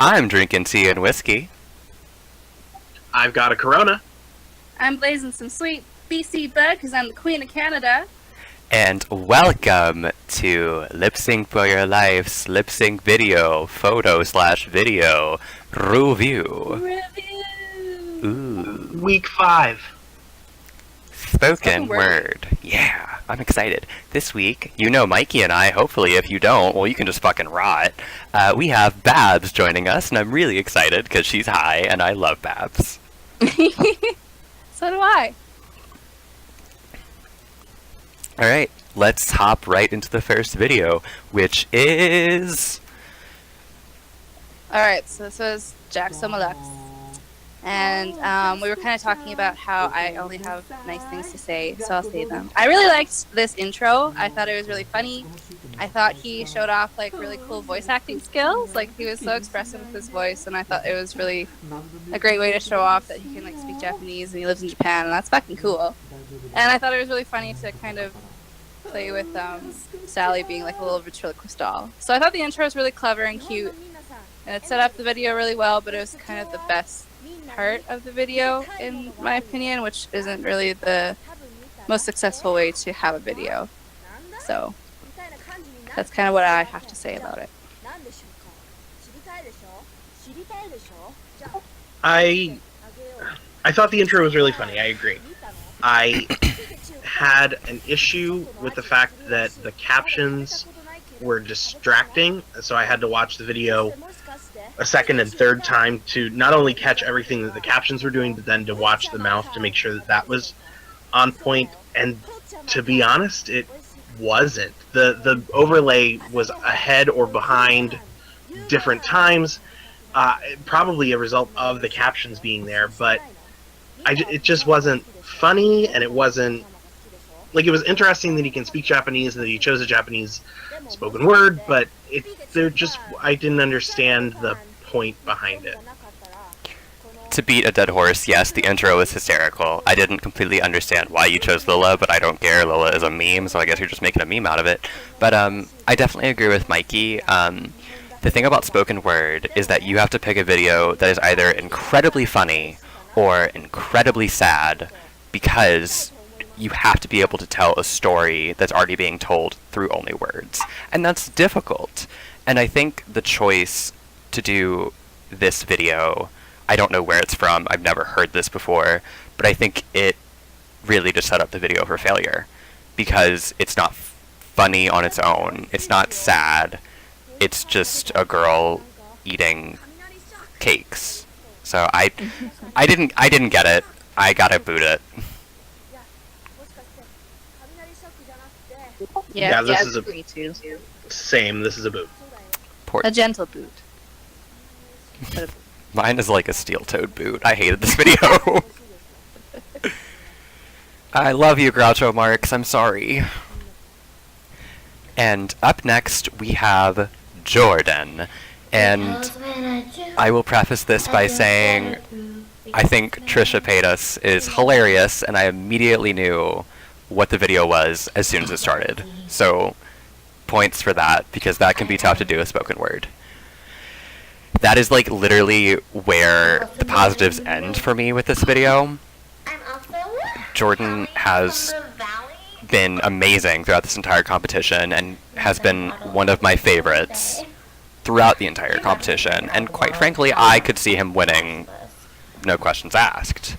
I'm drinking tea and whiskey. I've got a Corona. I'm blazing some sweet BC bud because I'm the Queen of Canada. And welcome to Lip Sync for Your Life's lip sync video, photo/video review. Ooh. Week 5. Spoken word. Yeah, I'm excited. This week, you know Mikey and I, hopefully if you don't, well you can just fucking rot. We have Babz joining us, and I'm really excited because she's high and I love Babz. So do I. Alright, let's hop right into the first video, which is... Alright, so this was Jack Somalux. And we were kind of talking about how I only have nice things to say, so I'll say them. I really liked this intro. I thought it was really funny. I thought he showed off like really cool voice acting skills. Like he was so expressive with his voice, and I thought it was really a great way to show off that he can like speak Japanese and he lives in Japan, and that's fucking cool. And I thought it was really funny to kind of play with Sally being like a little ventriloquist doll. So I thought the intro was really clever and cute, and it set up the video really well, but it was kind of the best part of the video in my opinion, which isn't really the most successful way to have a video. So that's kind of what I have to say about it. I thought the intro was really funny. I agree. I had an issue with the fact that the captions were distracting, so I had to watch the video a second and third time to not only catch everything that the captions were doing, but then to watch the mouth to make sure that that was on point. And to be honest, it wasn't. The overlay was ahead or behind different times, probably a result of the captions being there, but it just wasn't funny, and it wasn't like, it was interesting that he can speak Japanese and that he chose a Japanese spoken word, but I didn't understand the point behind it. To beat a dead horse, yes, the intro was hysterical. I didn't completely understand why you chose Lola, but I don't care. Lola is a meme, so I guess you're just making a meme out of it. But I definitely agree with Mikey. The thing about spoken word is that you have to pick a video that is either incredibly funny or incredibly sad, because you have to be able to tell a story that's already being told through only words. And that's difficult. And I think the choice to do this video, I don't know where it's from, I've never heard this before, but I think it really just set up the video for failure. Because it's not funny on its own, it's not sad, it's just a girl eating cakes. So I didn't get it. I gotta boot it. Yeah, this is me too. Same. This is a boot. A gentle boot. Mine is like a steel-toed boot. I hated this video. I love you, Groucho Marx. I'm sorry. And up next, we have Jordan. And I will preface this by saying I think Trisha Paytas is hilarious, and I immediately knew what the video was as soon as it started. So, points for that, because that can be tough to do with spoken word. That is like literally where the positives end for me with this video. Jordan has been amazing throughout this entire competition and has been one of my favorites throughout the entire competition. And quite frankly, I could see him winning, no questions asked.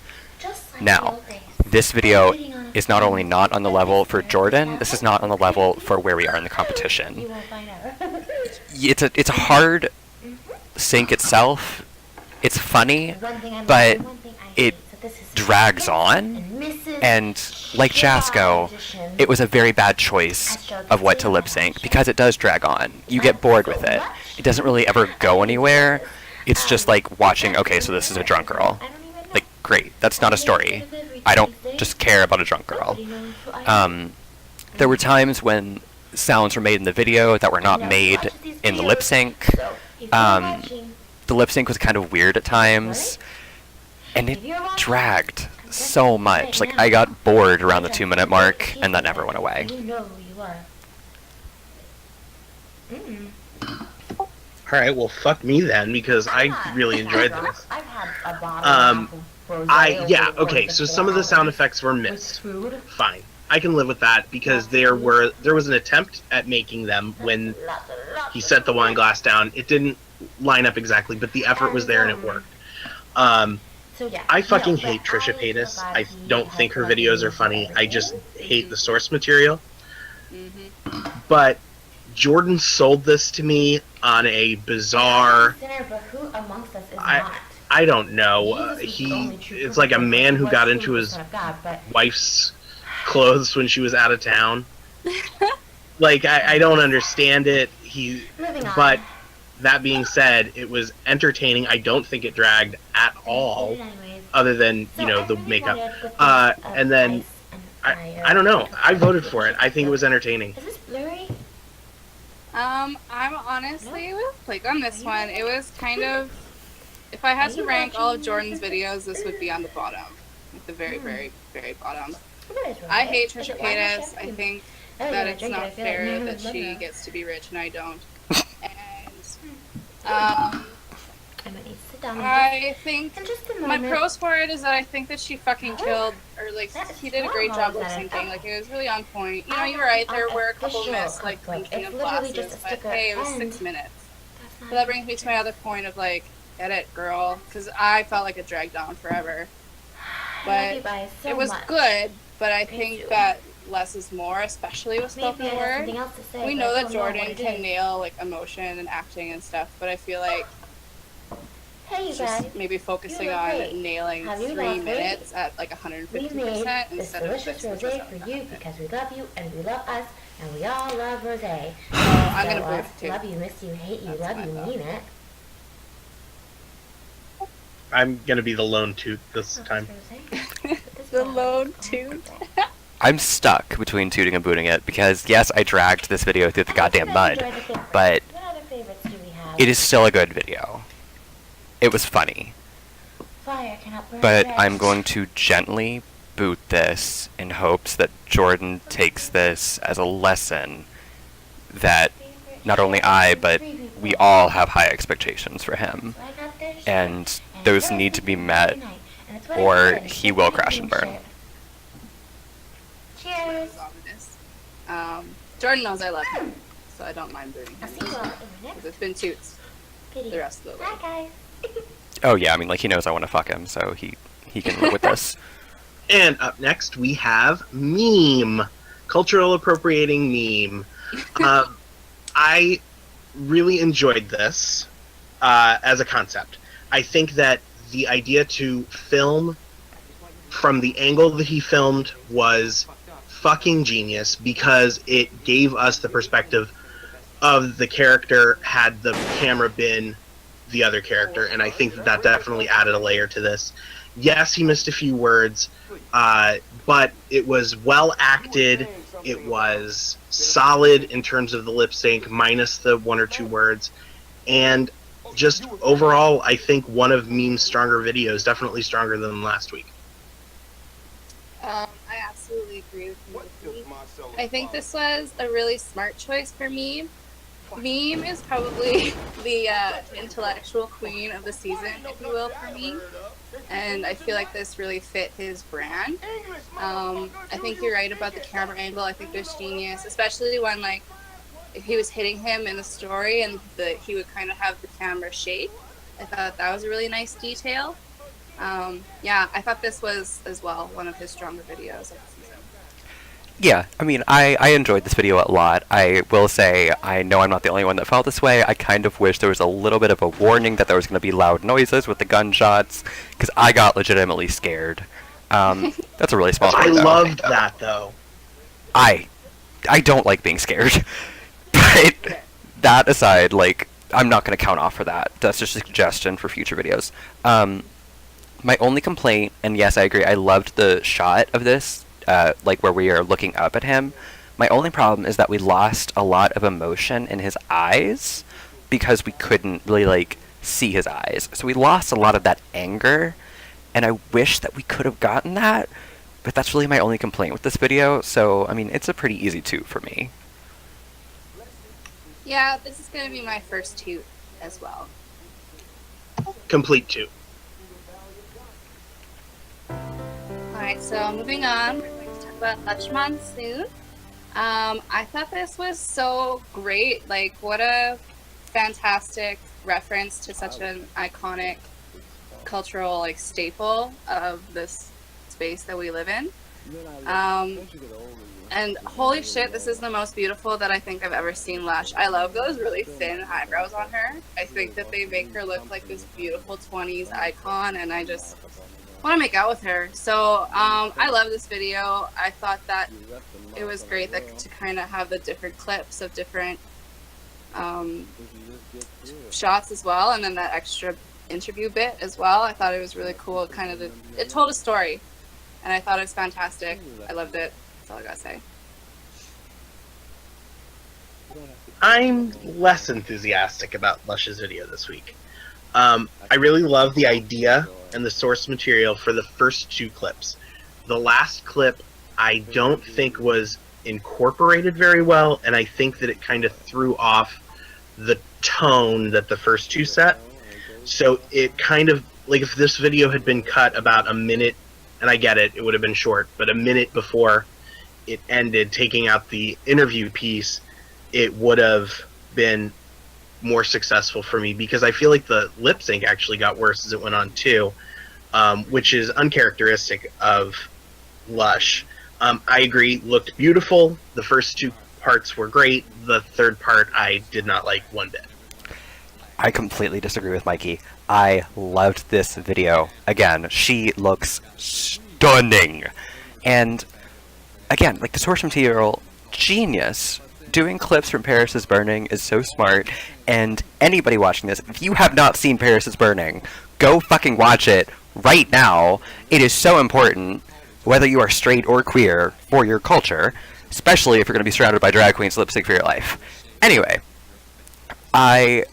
Now, this video is not only not on the level for Jordan, this is not on the level for where we are in the competition. It's a hard sync itself. It's funny, but it drags on, and like Jasko, it was a very bad choice of what to lip sync, because it does drag on. You get bored with it. It doesn't really ever go anywhere. It's just like watching, okay, so this is a drunk girl. Like, great, that's not a story. I don't just care about a drunk girl. There were times when sounds were made in the video that were not made in the lip sync. The lip sync was kind of weird at times, and it dragged so much. Like, I got bored around the 2-minute mark, and that never went away. All right, well, fuck me then, because I really enjoyed this. I've had a bottle of rosé Okay, so some of the sound effects were missed. Fine. I can live with that, because there was an attempt at making them when he set the wine glass down. It didn't line up exactly, but the effort was there and it worked. I fucking hate Trisha Paytas. I don't think her videos are funny. I just hate the source material. But Jordan sold this to me on a bizarre... I don't know. It's like a man who got into his wife's clothes when she was out of town. Like, I don't understand it. But that being said, it was entertaining. I don't think it dragged at all, other than, the makeup. And then, I don't know. I voted for it. I think it was entertaining. Is this blurry? I'm honestly with Blake on this one. It was kind of, if I had to rank all of Jordan's videos, this would be on the bottom, like the very, very, very bottom. I hate Trisha Paytas. I think that it's not fair that she gets to be rich and I don't. And I think my pros for it is that I think that she fucking killed, or like he did a great job lip syncing. Like it was really on point. You were right. There were a couple missed, like blinking of glasses, but hey, it was 6 minutes. So that brings me to my other point of like, get it, girl, because I felt like it dragged on forever. But it was good. But I think that less is more, especially with spoken word. We know that Jordan can nail like emotion and acting and stuff, but I feel like just maybe focusing on nailing 3 minutes at like 150% instead of 6%. For you because we love you and we love us and we all love rosé. I'm gonna boof too. Love you, miss you, hate you, love you, mean it. I'm gonna be the lone toot this time. The lone toot. I'm stuck between tooting and booting it, because yes, I dragged this video through the goddamn mud, but it is still a good video. It was funny. But I'm going to gently boot this in hopes that Jordan takes this as a lesson that not only I, but we all have high expectations for him. And those need to be met, or he will crash and burn. Cheers. Jordan knows I love him, so I don't mind booting him. I'll see you all in the next It's been toots the rest of the way. Bye, guys. Oh yeah, I mean, like, he knows I want to fuck him, so he can live with this. And up next, we have meme. Cultural appropriating meme. I really enjoyed this as a concept. I think that the idea to film from the angle that he filmed was fucking genius, because it gave us the perspective of the character had the camera been the other character, and I think that definitely added a layer to this. Yes, he missed a few words, but it was well acted. It was solid in terms of the lip sync, minus the 1 or 2 words, and just overall, I think one of Meme's stronger videos, definitely stronger than last week. I absolutely agree with you. I think this was a really smart choice for Meme. Meme is probably the intellectual queen of the season, if you will, for me. And I feel like this really fit his brand. I think you're right about the camera angle. I think there's genius, especially when like if he was hitting him in the story and he would kind of have the camera shake. I thought that was a really nice detail. Yeah, I thought this was as well one of his stronger videos of the season. Yeah, I mean, I enjoyed this video a lot. I will say, I know I'm not the only one that felt this way. I kind of wish there was a little bit of a warning that there was going to be loud noises with the gunshots, because I got legitimately scared. That's a really small I thing, though. loved that, though. I don't like being scared. But that aside, like, I'm not going to count off for that. That's just a suggestion for future videos. My only complaint, and yes, I agree, I loved the shot of this, like where we are looking up at him. My only problem is that we lost a lot of emotion in his eyes because we couldn't really, like, see his eyes. So we lost a lot of that anger, and I wish that we could have gotten that, but that's really my only complaint with this video. So, I mean, it's a pretty easy 2 for me. Yeah, this is going to be my first toot. as well. Complete too. Alright, so moving on, we're going to talk about Lush Monsoon. I thought this was so great. Like, what a fantastic reference to such an iconic cultural like staple of this space that we live in. And holy shit, this is the most beautiful that I think I've ever seen Lush. I love those really thin eyebrows on her. I think that they make her look like this beautiful 20s icon, and I just want to make out with her. So I love this video. I thought that it was great that to kind of have the different clips of different shots as well, and then that extra interview bit as well. I thought it was really cool. It told a story, and I thought it was fantastic. I loved it. That's all I gotta say. I'm less enthusiastic about Lush's video this week. I really love the idea and the source material for the first 2 clips. The last clip I don't think was incorporated very well, and I think that it kind of threw off the tone that the first 2 set. So it kind of, like, if this video had been cut about a minute, and I get it, it would have been short, but a minute before it ended, taking out the interview piece, it would have been more successful for me, because I feel like the lip sync actually got worse as it went on too, which is uncharacteristic of Lush. I agree, looked beautiful. The first 2 parts were great. The third part I did not like one bit. I completely disagree with Mikey. I loved this video. Again, she looks stunning. And again, like, the source material, genius. Doing clips from Paris is Burning is so smart, and anybody watching this, if you have not seen Paris is Burning, go fucking watch it right now. It is so important, whether you are straight or queer, for your culture, especially if you're going to be surrounded by drag queens lip sync for your life. Anyway, I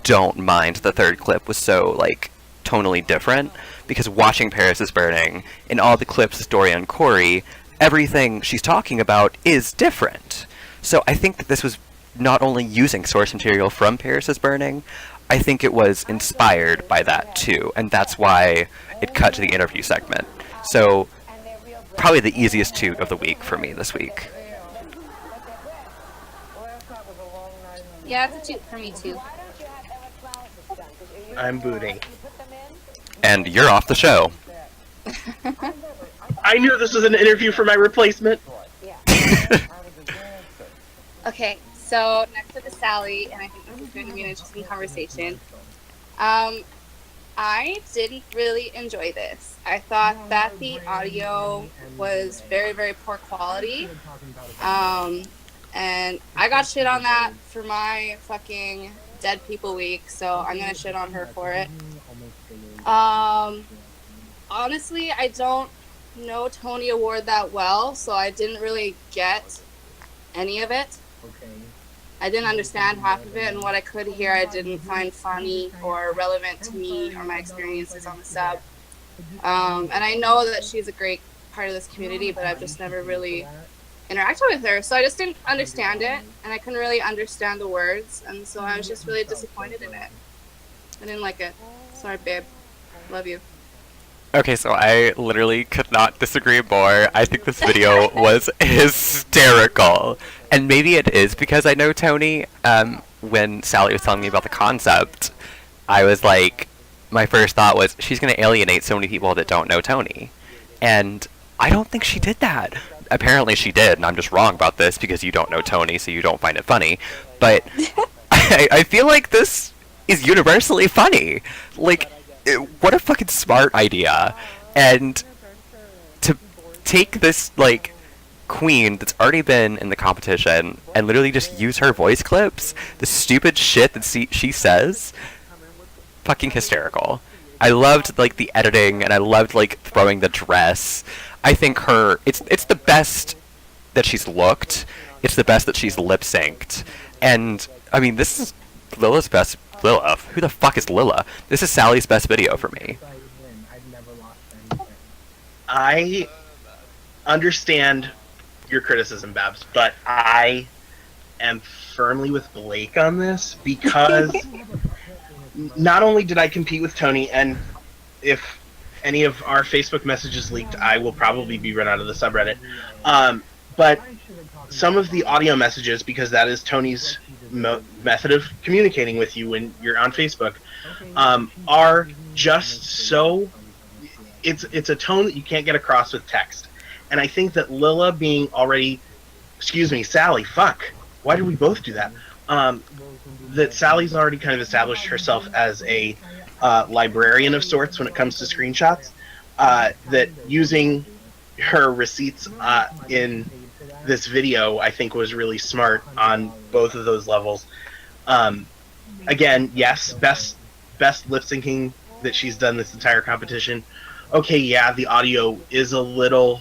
don't mind the third clip was so, like, tonally different, because watching Paris is Burning, in all the clips with Doria and Corey, everything she's talking about is different. So I think that this was not only using source material from Paris is Burning, I think it was inspired by that too, and that's why it cut to the interview segment. So probably the easiest 2 of the week for me this week. Yeah, it's a 2 for me too. I'm booting. And you're off the show. I knew this was an interview for my replacement. Okay, so next up is Sally, and I think this is going to be an interesting conversation. I didn't really enjoy this. I thought that the audio was very, very poor quality. And I got shit on that for my fucking Dead People Week, so I'm gonna shit on her for it. Honestly, I don't know Tony Award that well, so I didn't really get any of it. I didn't understand half of it, and what I could hear I didn't find funny or relevant to me or my experiences on the sub. And I know that she's a great part of this community, but I've just never really interacted with her, so I just didn't understand it, and I couldn't really understand the words, and so I was just really disappointed in it. I didn't like it. Sorry, babe. Love you. Okay, so I literally could not disagree more. I think this video was hysterical. And maybe it is because I know Tony. When Sally was telling me about the concept, I was like, my first thought was, she's going to alienate so many people that don't know Tony. And I don't think she did that. Apparently she did, and I'm just wrong about this because you don't know Tony, so you don't find it funny. But I feel like this is universally funny. Like, what a fucking smart idea. And to take this, like, queen that's already been in the competition and literally just use her voice clips, the stupid shit that she says, fucking hysterical. I loved, like, the editing, and I loved, like, throwing the dress. I think it's the best that she's looked. It's the best that she's lip-synced. And, I mean, this is Lilla's best. Lilla? Who the fuck is Lilla? This is Sally's best video for me. I understand your criticism, Babz, but I am firmly with Blake on this because not only did I compete with Tony, and if any of our Facebook messages leaked, I will probably be run out of the subreddit. But some of the audio messages, because that is Tony's method of communicating with you when you're on Facebook, are just so. It's a tone that you can't get across with text, and I think that Lila being already, excuse me, Sally, fuck, why did we both do that? That Sally's already kind of established herself as a librarian of sorts when it comes to screenshots. That using her receipts in this video, I think, was really smart on both of those levels. Again, yes, best lip syncing that she's done this entire competition. Okay, yeah, the audio is a little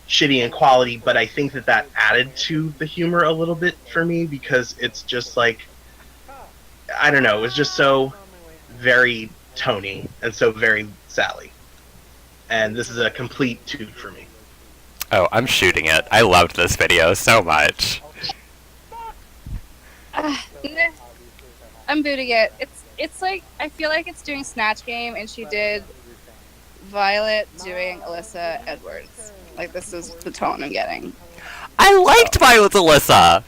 shitty in quality, but I think that added to the humor a little bit for me, because it's just like, I don't know, it was just so very Tony and so very Sally. And this is a complete toot for me. Oh, I'm shooting it. I loved this video so much. I'm booting it. It's like, I feel like it's doing Snatch Game, and she did Violet doing Alyssa Edwards. Like, this is the tone I'm getting. I liked Violet's Alyssa!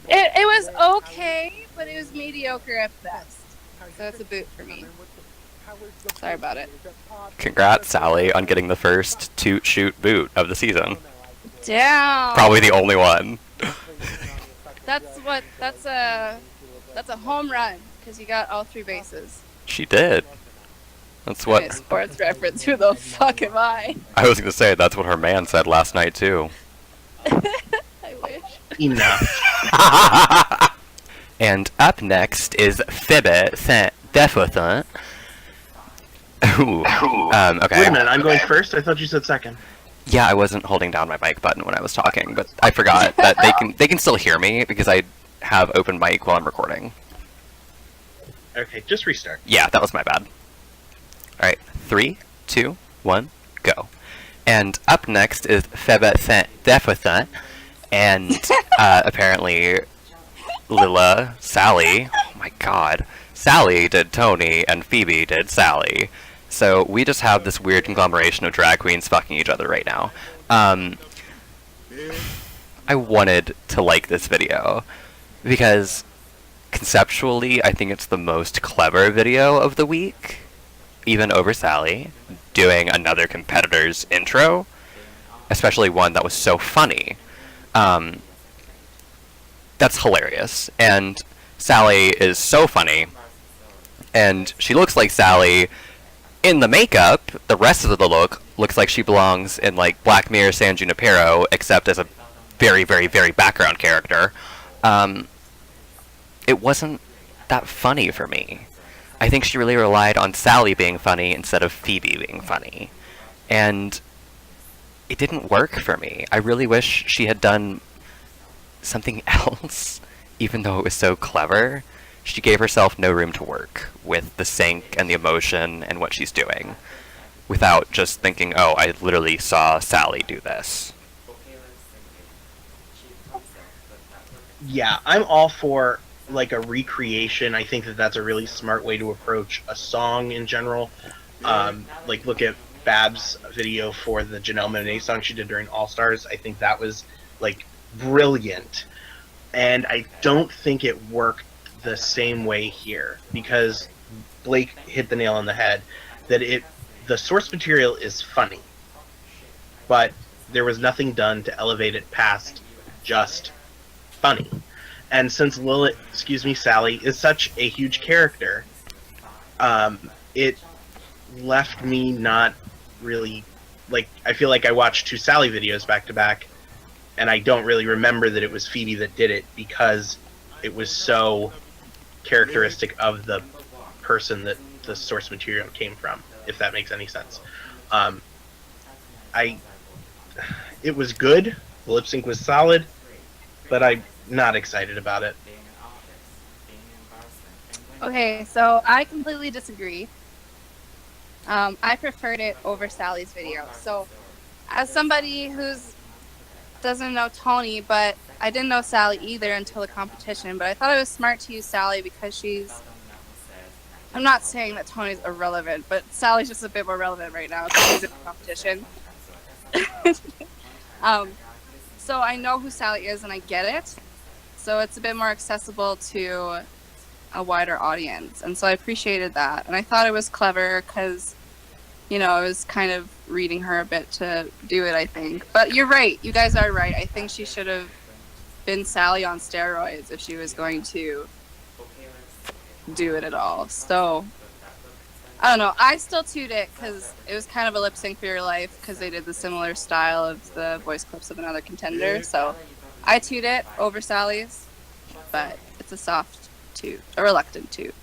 It was okay, but it was mediocre at best. So it's a boot for me. Sorry about it. Congrats, Sally, on getting the first toot shoot boot of the season. Damn. Probably the only one. That's a home run, because you got all 3 bases. She did. That's what... Okay, sports reference, who the fuck am I? I was gonna say, that's what her man said last night, too. I wish. Enough. And up next is Phoebe Saint Defautin. Ooh. Okay. Wait a minute, I'm going first? I thought you said second. Yeah, I wasn't holding down my mic button when I was talking, but I forgot that they can still hear me because I have open mic while I'm recording. Okay, just restart. Yeah, that was my bad. Alright, 3, 2, 1, go. And up next is Phoebe Saint Defautin, and apparently Lila, Sally, oh my god, Sally did Tony and Phoebe did Sally. So we just have this weird conglomeration of drag queens fucking each other right now. I wanted to like this video because conceptually I think it's the most clever video of the week, even over Sally doing another competitor's intro, especially one that was so funny. That's hilarious, and Sally is so funny, and she looks like Sally in the makeup. The rest of the look looks like she belongs in like Black Mirror San Junipero, except as a very, very, very background character. It wasn't that funny for me. I think she really relied on Sally being funny instead of Phoebe being funny, and it didn't work for me. I really wish she had done something else, even though it was so clever. She gave herself no room to work with the sync and the emotion and what she's doing, without just thinking, oh, I literally saw Sally do this. Yeah, I'm all for like a recreation. I think that's a really smart way to approach a song in general. Like look at Babz' video for the Janelle Monáe song she did during All Stars. I think that was like brilliant, and I don't think it worked the same way here, because Blake hit the nail on the head that the source material is funny, but there was nothing done to elevate it past just funny. And since Sally is such a huge character, it left me not really, like, I feel like I watched 2 Sally videos back to back, and I don't really remember that it was Phoebe that did it, because it was so characteristic of the person that the source material came from, if that makes any sense. It was good, the lip sync was solid, but I'm not excited about it. Okay, so I completely disagree. I preferred it over Sally's video. So, as somebody who's doesn't know Tony, but I didn't know Sally either until the competition. But I thought it was smart to use Sally because she's. I'm not saying that Tony's irrelevant, but Sally's just a bit more relevant right now because she's in the competition. So I know who Sally is and I get it. So it's a bit more accessible to a wider audience. And so I appreciated that. And I thought it was clever because, you know, I was kind of reading her a bit to do it, I think. But you're right. You guys are right. I think she should have been Sally on steroids if she was going to do it at all. So, I don't know. I still toot it because it was kind of a lip sync for your life because they did the similar style of the voice clips of another contender. So, I toot it over Sally's, but it's a soft toot, a reluctant toot.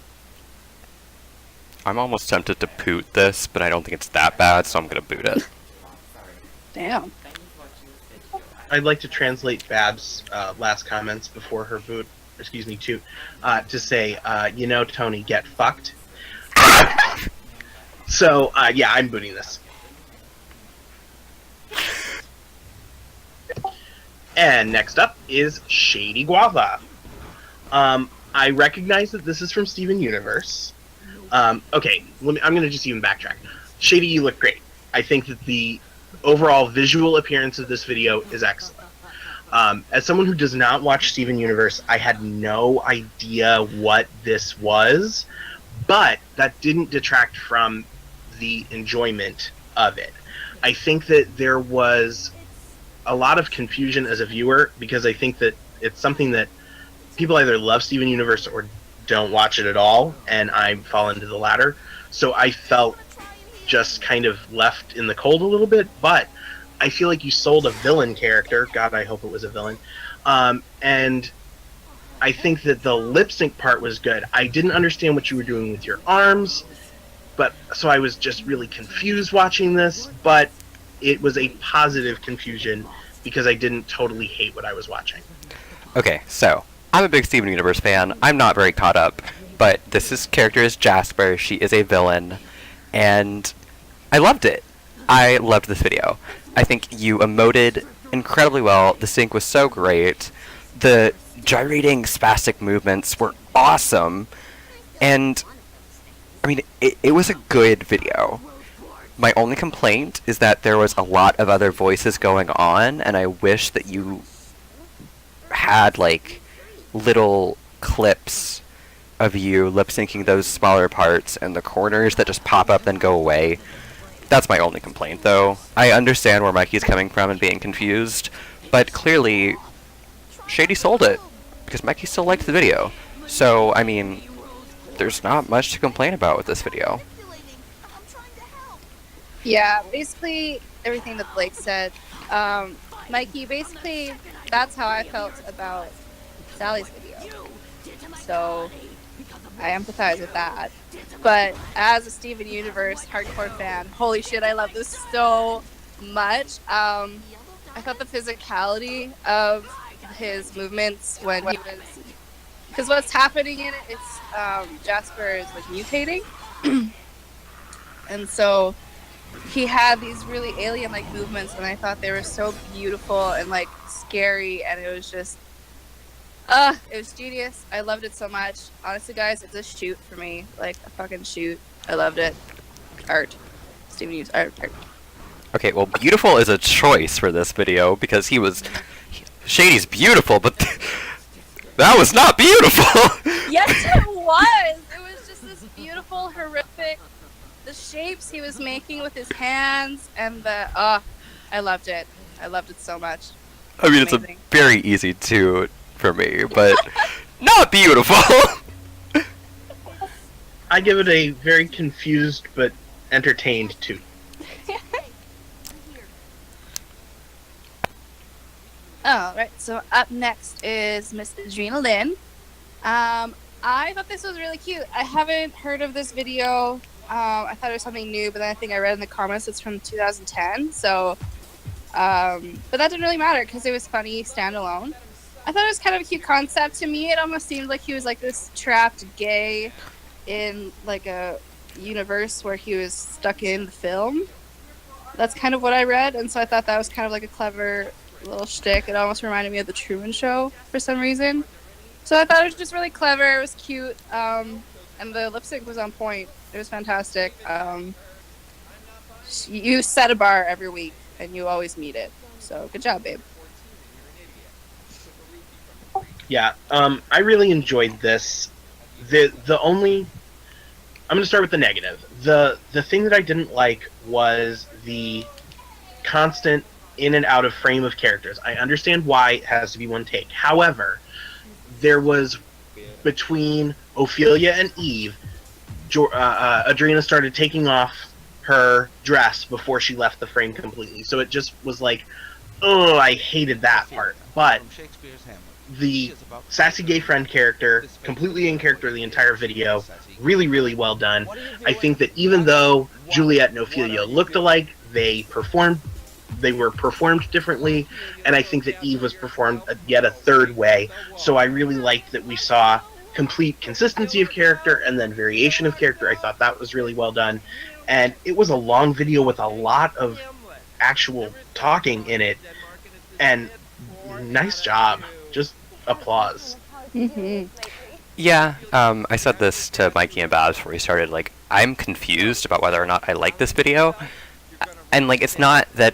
I'm almost tempted to poot this, but I don't think it's that bad, so I'm gonna boot it. Damn. I'd like to translate Bab's last comments before her toot, to say, you know, Tony, get fucked. So, yeah, I'm booting this. And next up is Shady Guava. I recognize that this is from Steven Universe. Okay, I'm going to just even backtrack. Shady, you look great. I think that the overall visual appearance of this video is excellent. As someone who does not watch Steven Universe, I had no idea what this was, but that didn't detract from the enjoyment of it. I think that there was a lot of confusion as a viewer because I think that it's something that people either love Steven Universe or don't watch it at all, and I fall into the latter. So I felt just kind of left in the cold a little bit, but I feel like you sold a villain character. God, I hope it was a villain. And I think that the lip sync part was good. I didn't understand what you were doing with your arms, but so I was just really confused watching this, but it was a positive confusion because I didn't totally hate what I was watching. Okay, so I'm a big Steven Universe fan. I'm not very caught up, but this character is Jasper. She is a villain, and I loved it. I loved this video. I think you emoted incredibly well. The sync was so great. The gyrating spastic movements were awesome, and I mean, it was a good video. My only complaint is that there was a lot of other voices going on, and I wish that you had, like, little clips of you lip-syncing those smaller parts and the corners that just pop up then go away. That's my only complaint, though. I understand where Mikey's coming from and being confused, but clearly, Shady sold it, because Mikey still liked the video. So, I mean, there's not much to complain about with this video. Yeah, basically everything that Blake said. Mikey, basically, that's how I felt about Sally's video. So, I empathize with that. But as a Steven Universe hardcore fan, holy shit, I love this so much. I thought the physicality of his movements when he was... Because what's happening in it, it's Jasper is like mutating. And so he had these really alien-like movements, and I thought they were so beautiful and like scary, and it was just... it was genius. I loved it so much. Honestly, guys, it's a shoot for me. Like, a fucking shoot. I loved it. Art. Steven Hughes, art. Okay, well, beautiful is a choice for this video, because Shady's beautiful, but that was not beautiful! Yes, it was! It was just this beautiful, horrific... The shapes he was making with his hands, and the... I loved it. I loved it so much. I mean, it's amazing. A very easy toot for me, but not beautiful! I give it a very confused but entertained toot. Alright, so up next is Miss Adrenalin. I thought this was really cute. I haven't heard of this video. I thought it was something new, but then I think I read in the comments it's from 2010, so... but that didn't really matter, because it was funny, standalone. I thought it was kind of a cute concept. To me, it almost seemed like he was like this trapped gay in like a universe where he was stuck in the film. That's kind of what I read, and so I thought that was kind of like a clever little shtick. It almost reminded me of the Truman Show for some reason. So I thought it was just really clever. It was cute, and the lip sync was on point. It was fantastic. You set a bar every week, and you always meet it. So good job, babe. Yeah, I really enjoyed this. The only, I'm gonna start with the negative. The thing that I didn't like was the constant in and out of frame of characters. I understand why it has to be one take. However, there was, between Ophelia and Eve, Adrena started taking off her dress before she left the frame completely. So it just was like, oh, I hated that part. But the sassy gay friend character, completely in character the entire video, really, really well done. I think that even though Juliet and Ophelia looked alike, they were performed differently, and I think that Eve was performed yet a third way. So I really liked that we saw complete consistency of character and then variation of character. I thought that was really well done. And it was a long video with a lot of actual talking in it. And nice job. Just applause. Mm-hmm. Yeah, I said this to Mikey and Babz before we started. Like, I'm confused about whether or not I like this video. And, like, it's not that...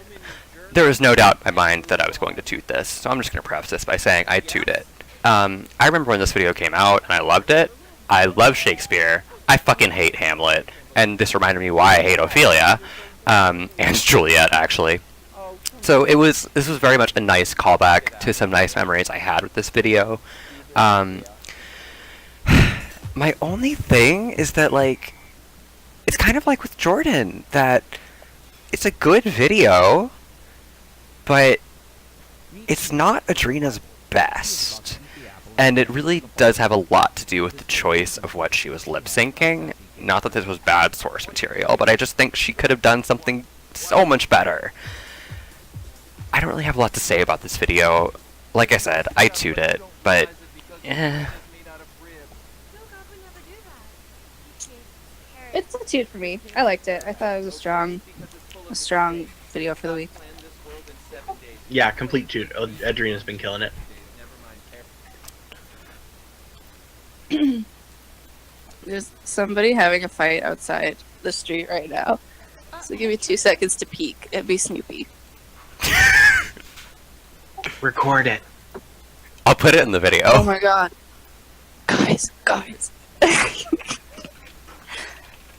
There was no doubt in my mind that I was going to toot this, so I'm just going to preface this by saying I toot it. I remember when this video came out, and I loved it. I love Shakespeare. I fucking hate Hamlet. And this reminded me why I hate Ophelia. And Juliet, actually. So this was very much a nice callback to some nice memories I had with this video. My only thing is that, like, it's kind of like with Jordan, that it's a good video, but it's not Adrena's best. And it really does have a lot to do with the choice of what she was lip-syncing. Not that this was bad source material, but I just think she could have done something so much better. I don't really have a lot to say about this video. Like I said, I toot it, but It's a toot for me. I liked it. I thought it was a strong video for the week. Yeah, complete toot. Adrena's been killing it. There's somebody having a fight outside the street right now. So give me 2 seconds to peek. It'd be Snoopy. Record it. I'll put it in the video. Oh my god. Guys.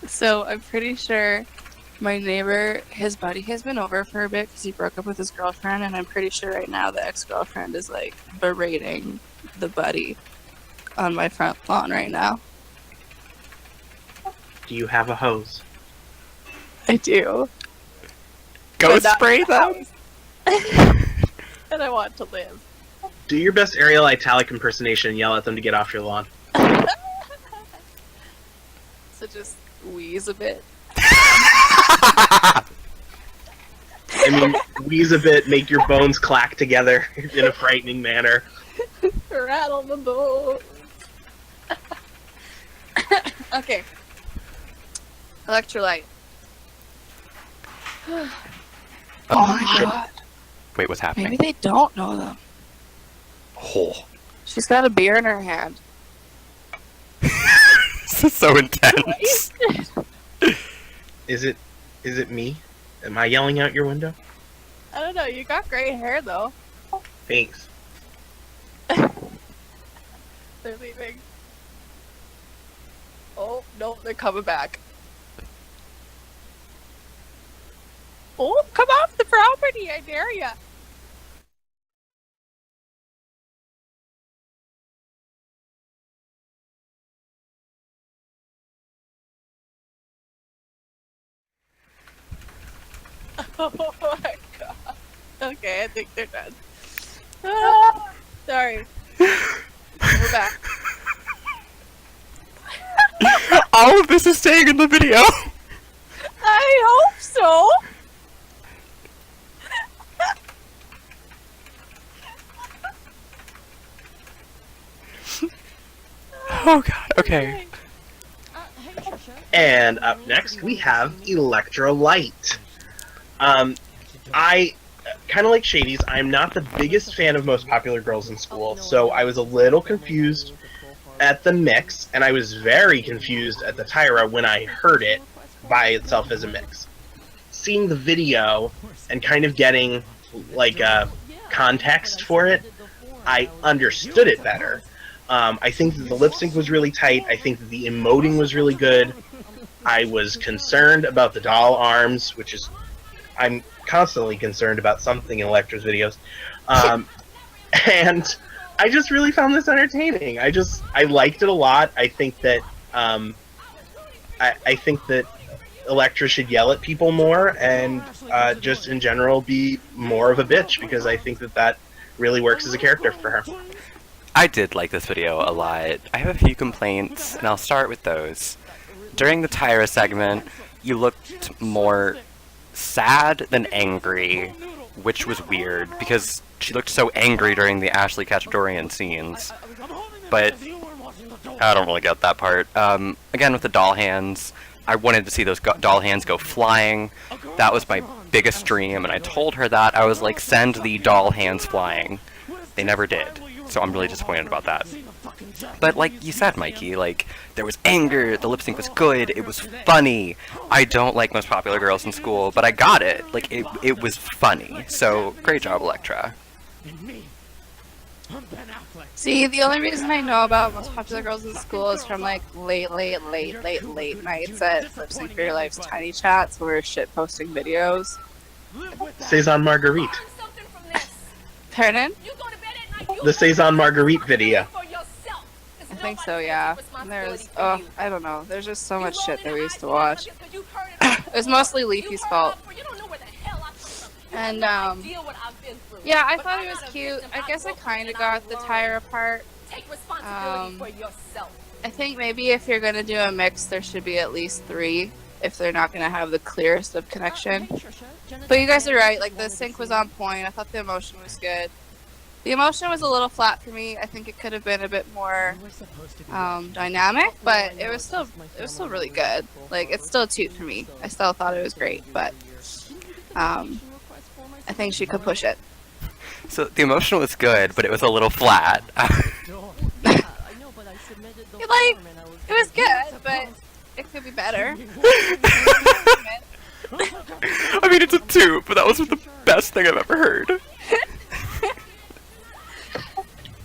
So I'm pretty sure my neighbor, his buddy has been over for a bit because he broke up with his girlfriend, and I'm pretty sure right now the ex-girlfriend is like berating the buddy on my front lawn right now. Do you have a hose? I do. Go But not spray in the them! house. And I want to live. Do your best Ariel Italic impersonation and yell at them to get off your lawn. So just wheeze a bit. I mean, wheeze a bit, make your bones clack together in a frightening manner. Rattle the bones. Okay. Electrolyte. Oh my god. Wait, what's happening? Maybe they don't know them. Oh. She's got a beer in her hand. This is so intense. Is it me? Am I yelling out your window? I don't know. You got great hair though. Thanks. They're leaving. Oh no, they're coming back. Oh, come off the property! I dare ya. Oh my god. Okay, I think they're done. Ah, sorry. We're back. All of this is staying in the video. I hope so. Oh god, okay. And up next, we have Electrolyte. I kind of like Shady's, I'm not the biggest fan of Most Popular Girls in School, so I was a little confused at the mix, and I was very confused at the Tyra when I heard it by itself as a mix. Seeing the video and kind of getting like a context for it, I understood it better. I think that the lip sync was really tight. I think that the emoting was really good. I was concerned about the doll arms, which is... I'm constantly concerned about something in Electra's videos. And I just really found this entertaining. I liked it a lot. I think that I think that Electra should yell at people more and just in general be more of a bitch, because I think that really works as a character for her. I did like this video a lot. I have a few complaints, and I'll start with those. During the Tyra segment, you looked more sad than angry, which was weird, because she looked so angry during the Ashley Cachadorian scenes. But I don't really get that part. Again, with the doll hands, I wanted to see those doll hands go flying. That was my biggest dream, and I told her that. I was like, send the doll hands flying. They never did. So I'm really disappointed about that. But like you said, Mikey, like, there was anger, the lip sync was good, it was funny. I don't like Most Popular Girls in School, but I got it. Like, it was funny. So, great job, Electra. See, the only reason I know about Most Popular Girls in School is from like late nights at Lip Sync for Your Life's tiny chats where we're shit posting videos. Saison Marguerite. Pardon? The Saison Marguerite video. I think so, yeah. And there's, I don't know. There's just so much shit that we used to watch. It was mostly Leafy's fault. And, yeah, I thought it was cute. I guess I kind of got the Tyra part. I think maybe if you're going to do a mix, there should be at least 3 if they're not going to have the clearest of connection. But you guys are right. Like, the sync was on point. I thought the emotion was good. The emotion was a little flat for me. I think it could have been a bit more dynamic, but it was still really good. Like, it's still a toot for me. I still thought it was great, but I think she could push it. So the emotion was good, but it was a little flat. Like, it was good, but it could be better. I mean, it's a toot, but that was the best thing I've ever heard.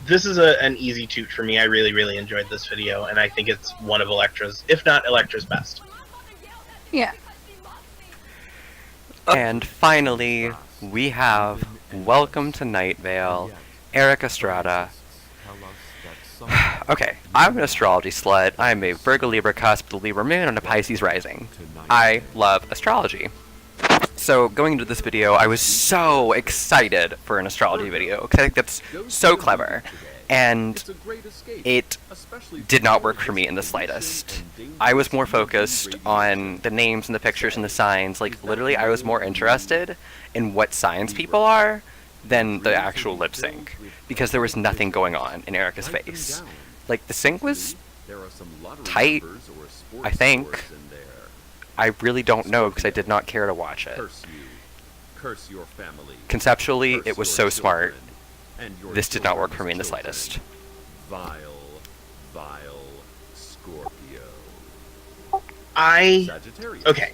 This is an easy toot for me. I really, really enjoyed this video, and I think it's one of Electra's, if not Electra's best. Yeah. And finally, we have Welcome to Night Vale, Eric Estrada. Okay, I'm an astrology slut. I'm a Virgo Libra cusp, the Libra moon, and a Pisces rising. I love astrology. So going into this video, I was so excited for an astrology video, because I think that's so clever. And it did not work for me in the slightest. I was more focused on the names and the pictures and the signs. Like, literally, I was more interested in what signs people are than the actual lip sync, because there was nothing going on in Erica's face. Like, the sync was tight, I think. I really don't know, because I did not care to watch it. Conceptually, it was so smart. This did not work for me in the slightest. Vile Scorpio. Okay.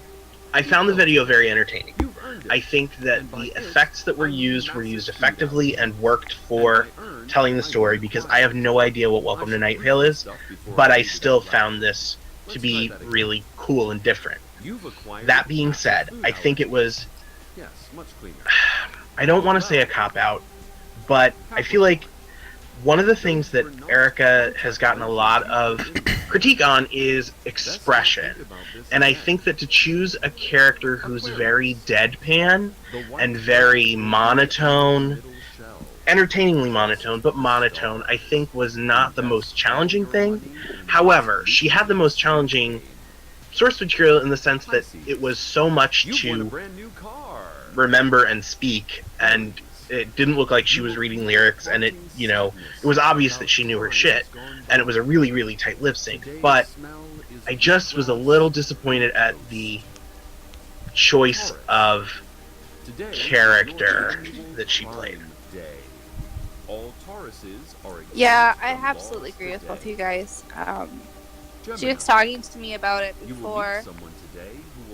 I found the video very entertaining. I think that the effects that were used effectively and worked for telling the story, because I have no idea what Welcome to Night Vale is, but I still found this to be really cool and different. That being said, I think it was... I don't want to say a cop-out, but I feel like one of the things that Erica has gotten a lot of critique on is expression. And I think that to choose a character who's very deadpan and very monotone, entertainingly monotone, but monotone, I think was not the most challenging thing. However, she had the most challenging source material in the sense that it was so much to remember and speak, and it didn't look like she was reading lyrics, and it was obvious that she knew her shit, and it was a really, really tight lip sync. But I just was a little disappointed at the choice of character that she played. Yeah, I absolutely agree with both of you guys. She was talking to me about it before,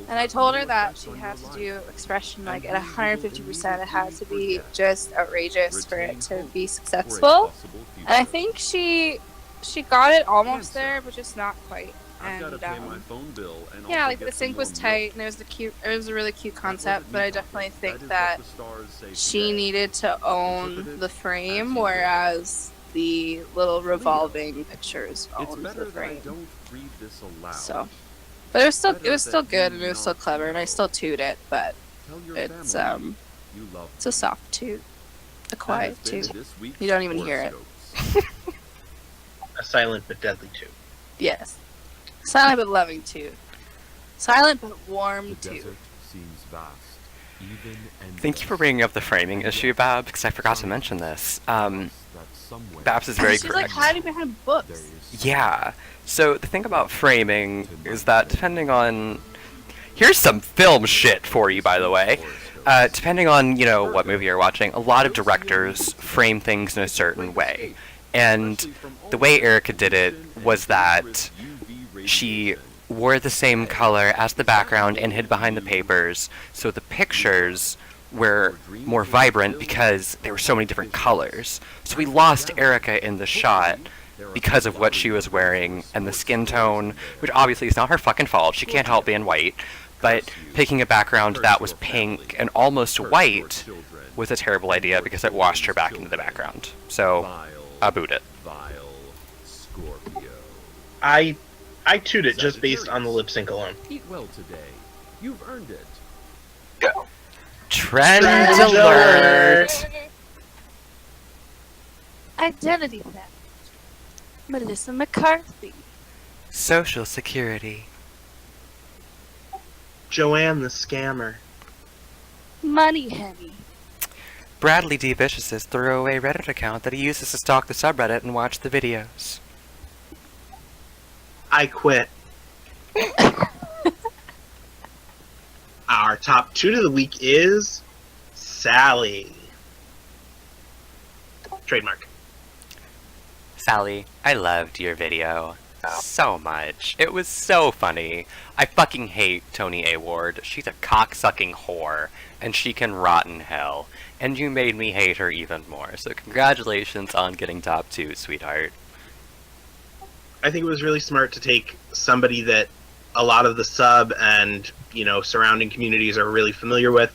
and I told her that she had to do expression like at 150%. It had to be just outrageous for it to be successful. And I think she got it almost there, but just not quite. And yeah, like the sync was tight, and it was a really cute concept. But I definitely think that she needed to own the frame, whereas the little revolving pictures owned the frame. So, but it was still good, and it was still clever, and I still toot it. But it's a soft toot, a quiet toot. You don't even hear it. A silent but deadly toot. Yes. Silent but loving toot. Silent but warm toot. Thank you for bringing up the framing issue, Babz, because I forgot to mention this. Babz is very She's like correct. hiding behind books. Yeah. So the thing about framing is that depending on... Here's some film shit for you, by the way. Depending on, what movie you're watching, a lot of directors frame things in a certain way. And the way Erica did it was that she wore the same color as the background and hid behind the papers, so the pictures were more vibrant because there were so many different colors. So we lost Erica in the shot because of what she was wearing and the skin tone, which obviously is not her fucking fault. She can't help being white. But picking a background that was pink and almost white was a terrible idea because it washed her back into the background. So, I boot it. I toot it just based on the lip sync alone. Eat well today. You've earned it. Trend alert! Identity theft. Melissa McCarthy. Social security. Joanne the scammer. Money Henny. Bradley D. Vicious's throwaway Reddit account that he uses to stalk the subreddit and watch the videos. I quit. Our top toot of the week is Sally. Trademark. Sally, I loved your video so much. It was so funny. I fucking hate Tony A. Ward. She's a cocksucking whore, and she can rot in hell. And you made me hate her even more. So congratulations on getting top 2, sweetheart. I think it was really smart to take somebody that a lot of the sub and, surrounding communities are really familiar with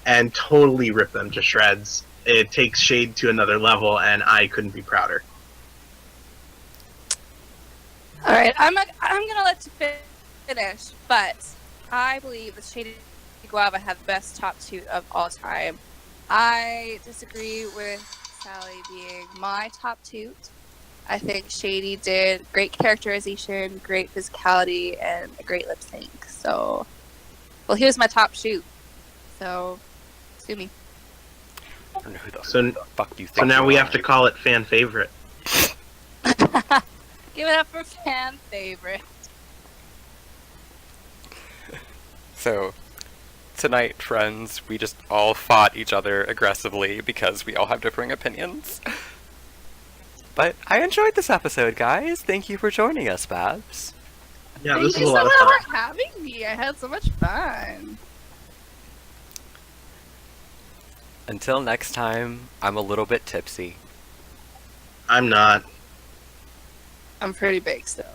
and totally rip them to shreds. It takes Shade to another level, and I couldn't be prouder. All right, I'm gonna let you finish, but I believe that Shady Guava had the best top toot of all time. I disagree with Sally being my top toot. I think Shady did great characterization, great physicality, and a great lip sync. So, well, he was my top shoot. So, sue me. I don't know who the fuck you think. So now you we are. have to call it fan favorite. Give it up for fan favorite. So, tonight, friends, we just all fought each other aggressively because we all have differing opinions. But I enjoyed this episode, guys. Thank you for joining us, Babz. Yeah, Thank this is you a so lot of much fun. for having me. I had so much fun. Until next time, I'm a little bit tipsy. I'm not. I'm pretty baked still.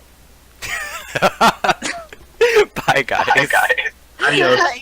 Bye, guys. Adios. Bye.